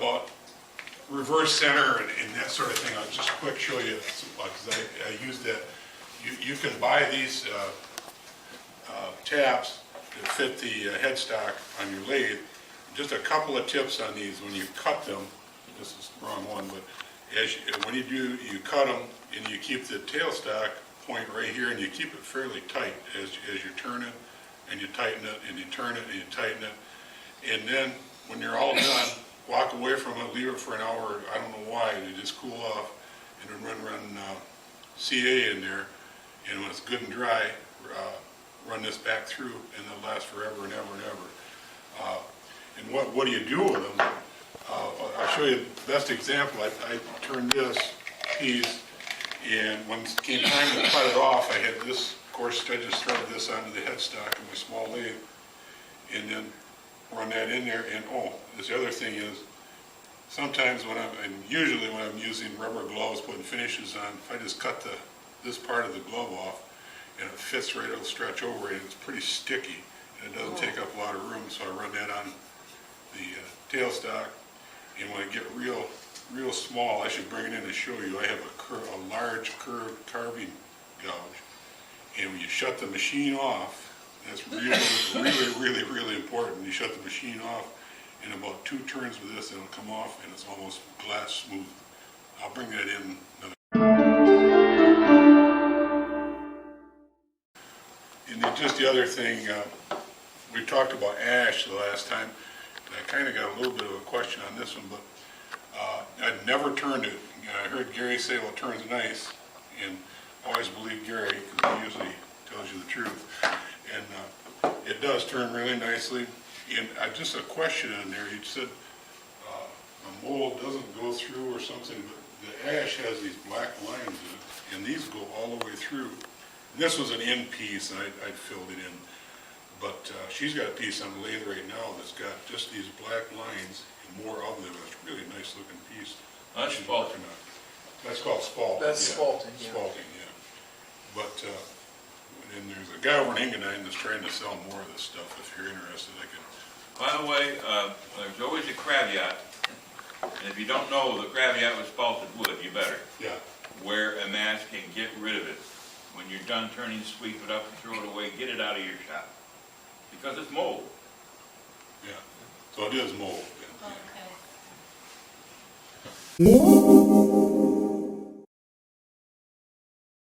about reverse center and that sort of thing. I'll just quick show you, because I use that. You can buy these tabs that fit the headstock on your lathe. Just a couple of tips on these when you cut them. This is the wrong one, but when you do, you cut them and you keep the tailstock point right here, and you keep it fairly tight as you turn it, and you tighten it, and you turn it, and you tighten it. And then when you're all done, walk away from it, leave it for an hour. I don't know why, they just cool off, and then run CA in there, and when it's good and dry, run this back through, and they'll last forever and ever and ever. And what do you do with them? I'll show you the best example. I turned this piece, and when it came time to cut it off, I had this, of course, I just threaded this onto the headstock of my small lathe, and then run that in there. And this other thing is, sometimes usually when I'm using rubber gloves, putting finishes on, if I just cut this part of the glove off, and it fits right, it'll stretch over it, and it's pretty sticky, and it doesn't take up a lot of room, so I run that on the tailstock. And when I get real small, I should bring it in to show you, I have a large curved carving gouge, and when you shut the machine off, that's really important. You shut the machine off, in about 2 turns with this, it'll come off, and it's almost glass smooth. I'll bring that in another. And then just the other thing, we talked about ash the last time. I kind of got a little bit of a question on this one, but I'd never turned it. I heard Gary say, well, it turns nice, and I always believe Gary, because he usually tells you the truth. And it does turn really nicely. And just a question in there, he said a mold doesn't go through or something, but the ash has these black lines in it, and these go all the way through. And this was an end piece, and I filled it in. But she's got a piece on the lathe right now that's got just these black lines and more of them. It's a really nice looking piece. That's spalting. That's called spalting. That's spalting, yeah. Spalting, yeah. But and there's a guy over in Engadine that's trying to sell more of this stuff. If you're interested, I can. By the way, there's always a caveat. And if you don't know the caveat with spalted wood, you better. Yeah. Wear a mask and get rid of it. When you're done turning, sweep it up and throw it away. Get it out of your shop. Because it's mold. Yeah. So it is mold. Okay.